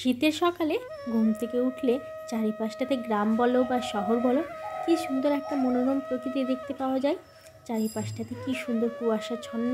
শীতের সকালে ঘুম থেকে উঠলে চারিপাশটাতে গ্রাম বলো বা শহর বলো কী সুন্দর একটা মনোরম প্রকৃতি দেখতে পাওয়া যায়। চারিপাশটাতে কী সুন্দর কুয়াশাচ্ছন্ন,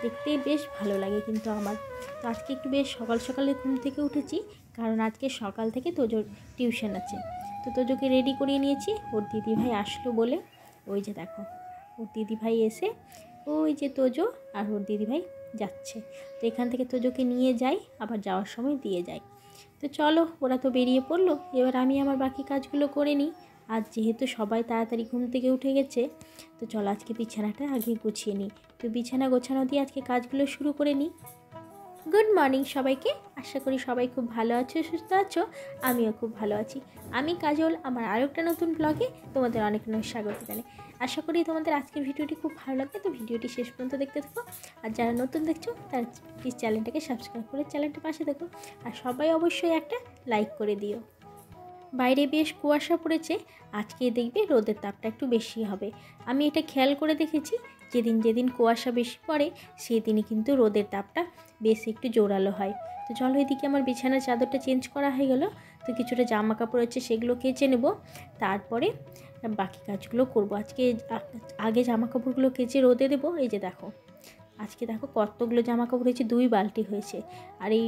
দেখতে বেশ ভালো লাগে। কিন্তু আমার তো আজকে একটু বেশ সকাল সকালে ঘুম থেকে উঠেছি, কারণ আজকে সকাল থেকে তোজোর টিউশন আছে। তো তোজোকে রেডি করিয়ে নিয়েছি, ওর দিদিভাই আসলো বলে। ওই যে দেখো ওর দিদিভাই এসে, ওই যে তোজো আর ওর দিদিভাই যাচ্ছে। তো এখান থেকে তোজোকে নিয়ে যাই, আবার যাওয়ার সময় দিয়ে যাই। তো চলো, ওরা তো বেরিয়ে পড়লো, এবার আমি আমার বাকি কাজগুলো করে নিই। আজ যেহেতু সবাই তাড়াতাড়ি ঘুম থেকে উঠে গেছে, তো চলো আজকে বিছানাটা আগে গুছিয়ে নিই। তো বিছানা গোছানো দিয়ে আজকে কাজগুলো শুরু করে নিই। গুড মর্নিং সবাইকে, আশা করি সবাই খুব ভালো আছো, সুস্থ আছো। আমিও খুব ভালো আছি। আমি কাজল, আমার আরও একটা নতুন ব্লগে তোমাদের অনেক অনেক স্বাগত জানাই। আশা করি তোমাদের আজকের ভিডিওটি খুব ভালো লাগবে, তো ভিডিওটি শেষ পর্যন্ত দেখতে থাকো। আর যারা নতুন দেখছো তারা প্লিজ চ্যানেলটাকে সাবস্ক্রাইব করে চ্যানেলটা পাশে দেখো, আর সবাই অবশ্যই একটা লাইক করে দিও। বাইরে বেশ কুয়াশা পড়েছে, আজকে দেখবে রোদের তাপটা একটু বেশি হবে। আমি এটা খেয়াল করে দেখেছি, যেদিন যেদিন কুয়াশা বেশি পড়ে সেই দিনই কিন্তু রোদের তাপটা বেশ একটু জোরালো হয়। তো চলো, এদিকে আমার বিছানার চাদরটা চেঞ্জ করা হয়ে গেল। তো কিছুটা জামা কাপড় আছে সেগুলো কেচে নেব, তারপরে বাকি কাজগুলো করব। আজকে আগে জামা কাপড়গুলো কেচে রোদে দেবো। এই যে দেখো, আজকে দেখো কতগুলো জামা কাপড় হয়েছে, 2 বালতি হয়েছে। আর এই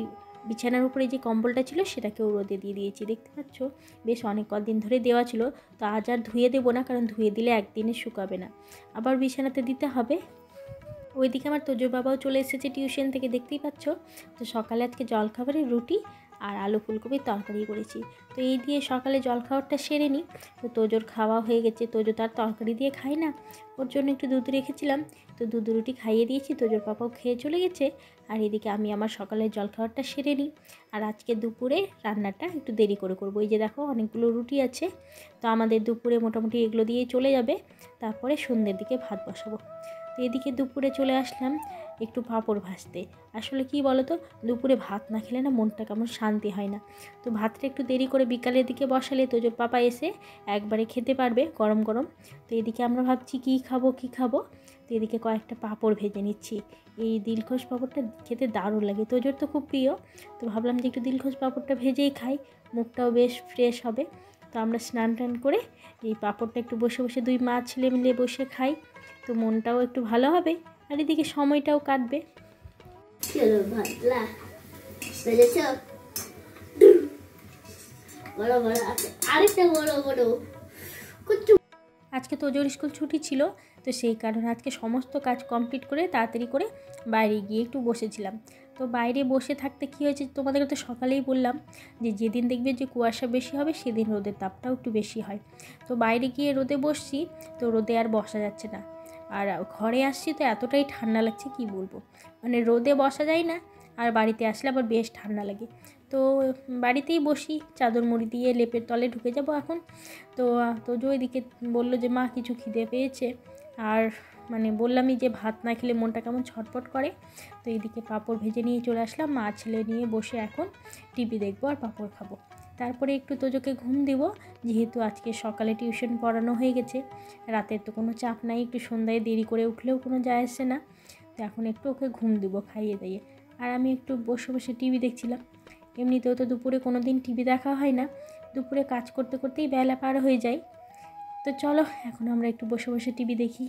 বিছানার উপরে যে কম্বলটা ছিল সেটাকেও রোদে দিয়ে দিয়েছি, দেখতে পাচ্ছ। বেশ অনেক কদিন ধরে দেওয়া ছিল, তো আজ আর ধুয়ে দেবো না, কারণ ধুয়ে দিলে একদিনে শুকাবে না, আবার বিছানাতে দিতে হবে। ওইদিকে আমার তোজোর বাবাও চলে এসেছে টিউশন থেকে, দেখতেই পাচ্ছ। তো সকালে আজকে জলখাবারে রুটি আর আলু ফুলকপির তরকারি করেছি। তো এই দিয়ে সকালে জলখাবারটা সেরে নিই। তো তোজোর খাওয়া হয়ে গেছে, তোজো তার তরকারি দিয়ে খায় না, ওর জন্য একটু দুধ রেখেছিলাম, তো দুধ রুটি খাইয়ে দিয়েছি। তোজোর পাপাও খেয়ে চলে গেছে। আর এদিকে আমি আমার সকালের জলখাবারটা সেরে নিই। আর আজকে দুপুরে রান্নাটা একটু দেরি করে করবো। এই যে দেখো অনেকগুলো রুটি আছে, তো আমাদের দুপুরে মোটামুটি এগুলো দিয়েই চলে যাবে। তারপরে সন্ধ্যের দিকে ভাত বসাবো। তো এদিকে দুপুরে চলে আসলাম একটু পাঁপড় ভাজতে। আসলে কি বলো তো, দুপুরে ভাত না খেলে না মনটা কেমন শান্তি হয় না। তো ভাতটা একটু দেরি করে বিকালের দিকে বসালে তোজোর পাপা এসে একবারে খেতে পারবে গরম গরম। তো এদিকে আমরা ভাবছি কী খাবো। তো এদিকে কয়েকটা পাঁপড় ভেজে নিচ্ছি। এই দিলখোশ পাঁপড়টা খেতে দারুণ লাগে, তোজোর তো খুব প্রিয়। তো ভাবলাম যে একটু দিলখোশ পাঁপড়টা ভেজেই খাই, মুখটাও বেশ ফ্রেশ হবে। তো আমরা স্নান টান করে এই পাঁপড়টা একটু বসে বসে 2 মা ছেলে মিলে বসে খাই, তো মনটাও একটু ভালো হবে আর এদিকে সময়টাও কাটবে। আজকে তোজোর স্কুল ছুটি ছিল, তো সেই কারণে আজকে সমস্ত কাজ কমপ্লিট করে তাড়াতাড়ি করে বাইরে গিয়ে একটু বসেছিলাম। তো বাইরে বসে থাকতে কী হয়েছে তোমাদেরকে তো সকালেই বললাম, যে যেদিন দেখবে যে কুয়াশা বেশি হবে সেদিন রোদের তাপটাও একটু বেশি হয়। তো বাইরে গিয়ে রোদে বসছি, তো রোদে আর বসা যাচ্ছে না। আর ঘরে আসছি তো এতটাই ঠান্ডা লাগছে কি বলবো, মানে রোদে বসা যায় না, আর বাড়িতে আসলে আবার বেশ ঠান্ডা লাগে। তো বাড়িতেই বসি, চাদর মুড়ি দিয়ে লেপের তলে ঢুকে যাব এখন। তো তোজো ওইদিকে বললো যে মা কিছু খিদে পেয়েছে, আর মানে বললামই যে ভাত না খেলে মনটা কেমন ছটফট করে। তো এইদিকে পাঁপড় ভেজে নিয়ে চলে আসলাম, মা ছেলে নিয়ে বসে এখন টিভি দেখবো আর পাঁপড় খাবো। তারপরে একটু তোজোকে ঘুম দেবো, যেহেতু আজকে সকালে টিউশন পড়ানো হয়ে গেছে, রাতের তো কোনো চাপ নাই, একটু সন্ধ্যায় দেরি করে উঠলেও কোনো যায় আসে না। তো এখন একটু ওকে ঘুম দেবো খাইয়ে দিয়ে। আর আমি একটু বসে বসে টিভি দেখছিলাম। এমনিতেও তো দুপুরে কোনো দিন টিভি দেখা হয় না, দুপুরে কাজ করতে করতেই বেলা পার হয়ে যায়। তো চলো এখন আমরা একটু বসে বসে টিভি দেখি।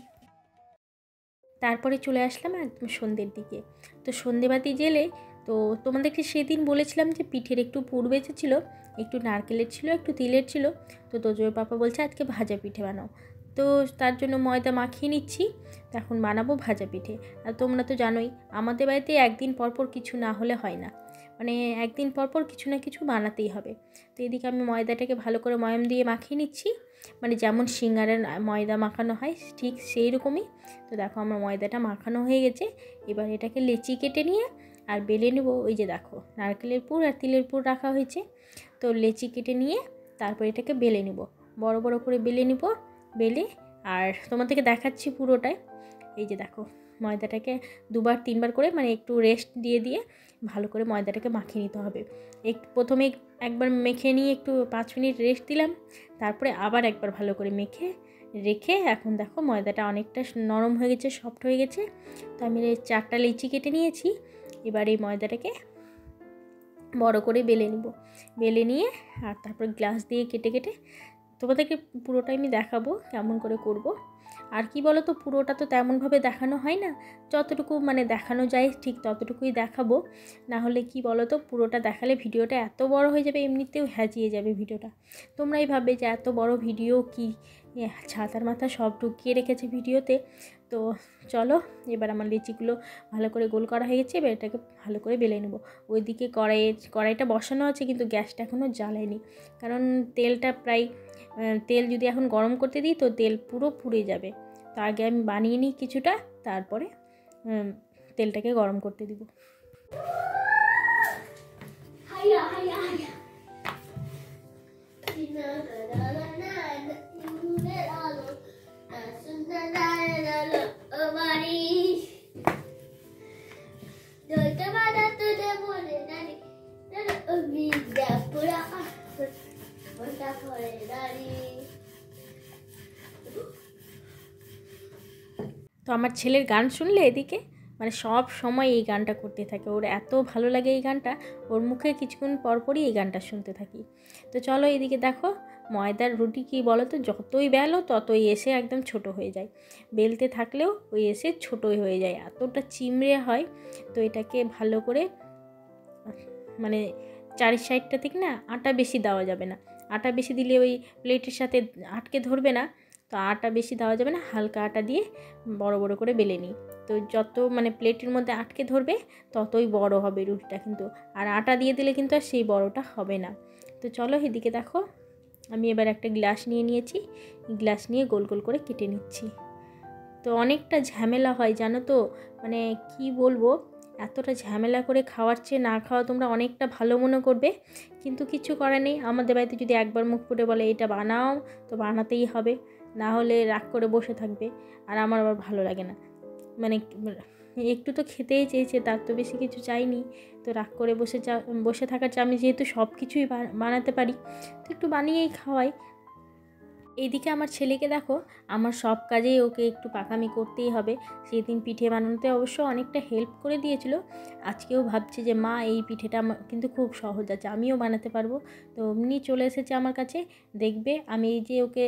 তারপরে চলে আসলাম একদম সন্ধ্যের দিকে। তো সন্ধ্যেবাতি জেলে, তো তোমাদেরকে সেদিন বলেছিলাম যে পিঠের একটু পুর বেঁচেছিলো, একটু নারকেলের ছিল, একটু তিলের ছিল। তো তোজোর পাপা বলছে আজকে ভাজা পিঠে বানাও, তো তার জন্য ময়দা মাখিয়ে নিচ্ছি। তো এখন বানাবো ভাজা পিঠে। আর তোমরা তো জানোই আমাদের বাড়িতে একদিন পরপর কিছু না হলে হয় না, মানে একদিন পরপর কিছু না কিছু বানাতেই হবে। তো এদিকে আমি ময়দাটাকে ভালো করে ময়াম দিয়ে মাখিয়ে নিচ্ছি, মানে যেমন সিঙ্গারের ময়দা মাখানো হয় ঠিক সেই রকমই। তো দেখো আমার ময়দাটা মাখানো হয়ে গেছে, এবার এটাকে লেচি কেটে নিয়ে আর বেলে নেব। ওই যে দেখো নারকেলের পুর আর তিলের পুর রাখা হয়েছে, তো লেচি কেটে নিয়ে তারপর এটাকে বেলে নেব, বড় বড় করে বেলে নেব। বেলে আর তোমাদেরকে দেখাচ্ছি পুরোটাই। এই যে দেখো ময়দাটাকে 2-3 বার করে মানে একটু রেস্ট দিয়ে দিয়ে ভালো করে ময়দাটাকে মাখিয়ে নিতে হবে। প্রথমে একবার মেখে নিয়ে একটু 5 মিনিট রেস্ট দিলাম, তারপরে আবার একবার ভালো করে মেখে রেখে এখন দেখো ময়দাটা অনেকটা নরম হয়ে গেছে, সফট হয়ে গেছে। তো আমি 4টা লিচি কেটে নিয়েছি। এবার এই ময়দাটাকে বড় করে বেলে নিব। বেলে নিয়ে আর তারপর গ্লাস দিয়ে কেটে কেটে তোমাদেরকে পুরোটাই আমি দেখাবো কেমন করে করব। আর কি বলো তো, পুরোটা তো তেমনভাবে দেখানো হয় না, যতটুকু মানে দেখানো যায় ঠিক ততটুকুই দেখাবো। না হলে কি বলো তো, পুরোটা দেখালে ভিডিওটা এত বড় হয়ে যাবে, এমনিতেও হ্যাচিয়ে যাবে ভিডিওটা। তোমরাই ভাববে যে এত বড় ভিডিও কি ছাতার মাথা সব ঢুকিয়ে রেখেছে ভিডিওতে। তো চলো, এবার আমার লিচিগুলো ভালো করে গোল করা হয়ে গেছে, এবার এটাকে ভালো করে বেলে নেবো। ওইদিকে কড়াইটা বসানো আছে, কিন্তু গ্যাসটা এখনও জ্বালায়নি, কারণ তেলটা প্রায় তেল যদি এখন গরম করতে দিই তো তেল পুরো পুড়ে যাবে। তো আগে আমি বানিয়ে নিই কিছুটা, তারপরে তেলটাকে গরম করতে দিব। তো আমার ছেলের গান শুনলে এদিকে মানে সব সময় এই গানটা করতে থাকে, ওর এত ভালো লাগে এই গানটা, ওর মুখে কিছুক্ষণ পরপরই এই গানটা শুনতে থাকি। তো চলো এদিকে দেখো, ময়দার রুটি কি বলো তো, যতই বেলো ততই এসে একদম ছোট হয়ে যায়, বেলতে থাকলেও ওই এসে ছোটই হয়ে যায়, এতটা চিমড়ে হয়। তো এটাকে ভালো করে মানে চারি সাইডটা থেকে না আটা বেশি দেওয়া যাবে না, আটা বেশি দিলে ওই প্লেটের সাথে আটকে ধরবে না। তো আটা বেশি দেওয়া যাবে না, হালকা আটা দিয়ে বড় বড় করে বেলে নিই। তো যত মানে প্লেটের মধ্যে আটকে ধরবে ততই বড় হবে রুটিটা কিন্তু, আর আটা দিয়ে দিলে কিন্তু আর সেই বড়টা হবে না। তো চলো এদিকে দেখো, আমি এবার একটা গ্লাস নিয়ে নিয়েছি, গ্লাস নিয়ে গোল গোল করে কেটে নিচ্ছি। তো অনেকটা ঝামেলা হয় জানো তো, মানে কি বলবো, এতটা ঝামেলা করে খাওয়ার চেয়ে না খাওয়া তোমরা অনেকটা ভালো মনে করবে, কিন্তু কিছু করার নেই। আমাদের বাড়িতে যদি একবার মুখ ফুটে বলে এটা বানাও, তো বানাতেই হবে, না হলে রাগ করে বসে থাকবে, আর আমার আবার ভালো লাগে না। মানে একটু তো খেতেই চেয়েছে, তার তো বেশি কিছু চাইনি। তো রাগ করে বসে থাকার চেয়ে আমি যেহেতু সব কিছুই বানাতে পারি, তো একটু বানিয়েই খাওয়াই। এইদিকে আমার ছেলেকে দেখো, আমার সব কাজেই ওকে একটু পাকামি করতেই হবে। সেদিন পিঠে বানানোতে অবশ্য অনেকটা হেল্প করে দিয়েছিল, আজকেও ভাবছে যে মা এই পিঠেটা আমার কিন্তু খুব সহজ আছে, আমিও বানাতে পারবো। তো এমনি চলে এসেছে আমার কাছে, দেখবে আমি এই যে ওকে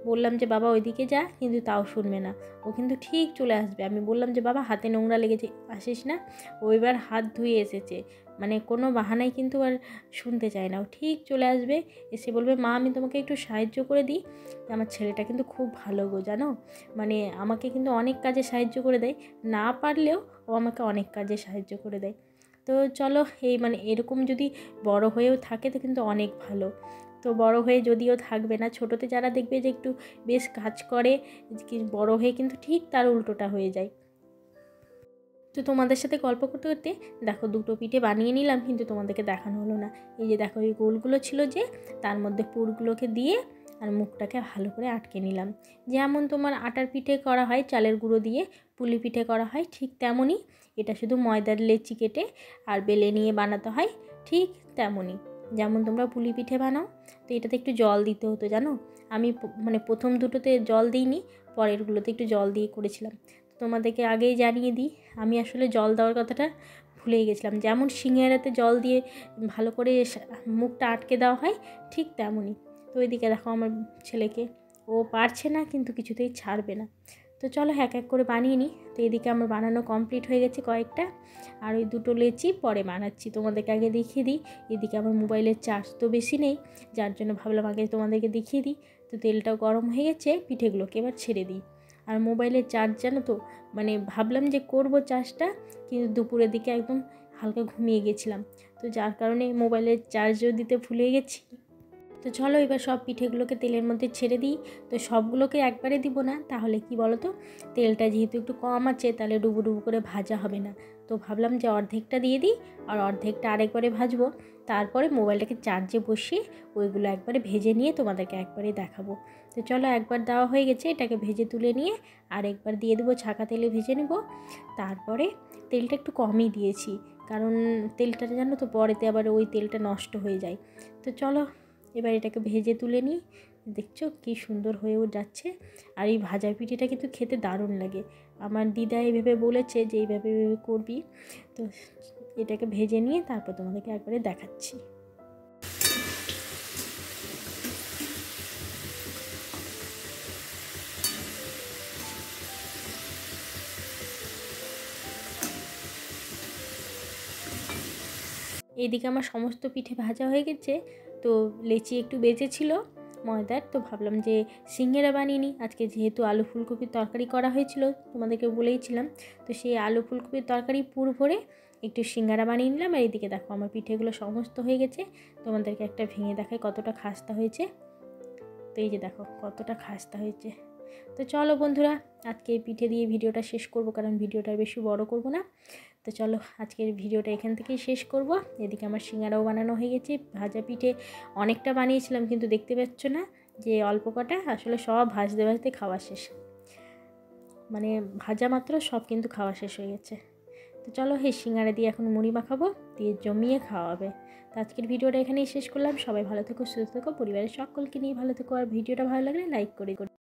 বললাম যে বাবা ওইদিকে যা, কিন্তু তাও শুনবে না, ও কিন্তু ঠিক চলে আসবে। আমি বললাম যে বাবা হাতে নোংরা লেগেছে, আসিস না। ও এবার হাত ধুয়ে এসেছে, মানে কোনো বাহানাই কিন্তু আর শুনতে চায় না, ও ঠিক চলে আসবে, এসে বলবে মা আমি তোমাকে একটু সাহায্য করে দিই। আমার ছেলেটা কিন্তু খুব ভালো গো জানো, মানে আমাকে কিন্তু অনেক কাজে সাহায্য করে দেয়, না পারলেও ও আমাকে অনেক কাজে সাহায্য করে দেয়। তো চলো এই মানে এরকম যদি বড় হয়েও থাকে তো কিন্তু অনেক ভালো। তো বড় হয়ে যদিও থাকবে না, ছোটোতে যারা দেখবে যে একটু বেশ কাজ করে, বড় হয়ে কিন্তু ঠিক তার উল্টোটা হয়ে যায়। তো তোমাদের সাথে গল্প করতে করতে দেখো দুটো পিঠে বানিয়ে নিলাম, কিন্তু তোমাদেরকে দেখানো হলো না। এই যে দেখো এই গোলগুলো ছিল যে, তার মধ্যে পুরগুলোকে দিয়ে আর মুখটাকে ভালো করে আটকে নিলাম। যেমন তোমার আটার পিঠে করা হয় চালের গুঁড়ো দিয়ে, পুলি পিঠে করা হয়, ঠিক তেমনই। এটা শুধু ময়দার লেচি কেটে আর বেলে নিয়ে বানাতে হয়, ঠিক তেমনই যেমন তোমরা পুলি পিঠে বানাও। তো এটাতে একটু জল দিতে হতো জানো, আমি মানে প্রথম দুটোতে জল দিইনি, পরেরগুলোতে একটু জল দিয়ে করেছিলাম। তোমাদেরকে আগেই জানিয়ে দিই, আমি আসলে জল দেওয়ার কথাটা ভুলেই গেছিলাম। যেমন সিঙ্গারাতে জল দিয়ে ভালো করে মুখটা আটকে দেওয়া হয়, ঠিক তেমনই। তো ওইদিকে দেখো আমার ছেলেকে, ও পারছে না কিন্তু কিছুতেই ছাড়বে না। তো চলো এক এক করে বানিয়ে নিই। তো এদিকে আমার বানানো কমপ্লিট হয়ে গেছে কয়েকটা, আর ওই দুটো লেচি পরে বানাচ্ছি, তোমাদেরকে আগে দেখিয়ে দিই। এদিকে আমার মোবাইলের চার্জ তো বেশি নেই, যার জন্য ভাবলাম আগে তোমাদেরকে দেখিয়ে দিই। তো তেলটাও গরম হয়ে গেছে, পিঠেগুলোকে এবার ছেড়ে দিই। আর মোবাইলের চার্জ জানো তো, মানে ভাবলাম যে করব চার্জটা, কিন্তু দুপুরের দিকে একদম হালকা ঘুমিয়ে গেছিলাম, তো যার কারণে মোবাইলের চার্জও দিতে ভুলে গেছি। তো চলো এবার সব পিঠেগুলোকে তেলের মধ্যে ছেড়ে দিই। তো সবগুলোকে একবারে দিব না, তাহলে কি বলো তো, তেলটা যেহেতু একটু কম আছে তাহলে ডুবো ডুবো করে ভাজা হবে না। তো ভাবলাম যে অর্ধেকটা দিয়ে দিই আর অর্ধেকটা আরেকবারে ভাজবো, তারপরে মোবাইলটাকে চার্জে বসিয়ে ওইগুলো একবারে ভেজে নিয়ে তোমাদেরকে একবারে দেখাবো। তো চলো একবার দেওয়া হয়ে গেছে, এটাকে ভেজে তুলে নিয়ে আরেকবার দিয়ে দেবো, ছাকা তেলে ভেজে নেব। তারপরে তেলটা একটু কমই দিয়েছি, কারণ তেলটা জানো তো পরেতে আবার ওই তেলটা নষ্ট হয়ে যায়। তো চলো এবার এটাকে ভেজে তুলে নিই। দেখছো কি সুন্দর হয়েও যাচ্ছে, আর এই ভাজা পিঠেটা কিন্তু খেতে দারুণ লাগে। আমার দিদা এইভাবে বলেছে যে এইভাবে করবি। তো এটাকে ভেজে নিয়ে তারপর তোমাদেরকে একবারে দেখাচ্ছি। এইদিকে আমার সমস্ত পিঠে ভাজা হয়ে গেছে। তো লেচি একটু বেঁচেছিল ময়দার, তো ভাবলাম যে সিঙ্গারা বানিয়ে নিই। আজকে যেহেতু আলু ফুলকপির তরকারি করা হয়েছিল, তোমাদেরকে বলেইছিলাম, তো সেই আলু ফুলকপির তরকারি পুর ভরে একটু সিঙ্গারা বানিয়ে নিলাম। আর এইদিকে দেখো আমার পিঠেগুলো সমস্ত হয়ে গেছে। তোমাদেরকে একটা ভেঙে দেখায় কতটা খাস্তা হয়েছে। তো এই যে দেখো কতটা খাস্তা হয়েছে। তো চলো বন্ধুরা, আজকে এই পিঠে দিয়ে ভিডিওটা শেষ করব, কারণ ভিডিওটা বেশি বড় করব না। তো চলো আজকের ভিডিওটা এখান থেকেই শেষ করব। এদিকে আমার সিঙ্গারাও বানানো হয়ে গেছে। ভাজা পিঠে অনেকটা বানিয়েছিলাম, কিন্তু দেখতে পাচ্ছ না যে অল্প কটা, আসলে সব ভাজতে ভাজতে খাওয়া শেষ, মানে ভাজা মাত্র সব কিন্তু খাওয়া শেষ হয়ে গেছে। তো চলো এই সিঙ্গারা দিয়ে এখন মুড়ি মাখাবো, দিয়ে জমিয়ে খাওয়া হবে। তো আজকের ভিডিওটা এখানেই শেষ করলাম। সবাই ভালো থেকো, সুস্থ থেকো, পরিবারের সকলকে নিয়ে ভালো থেকো। আর ভিডিওটা ভালো লাগলে লাইক করে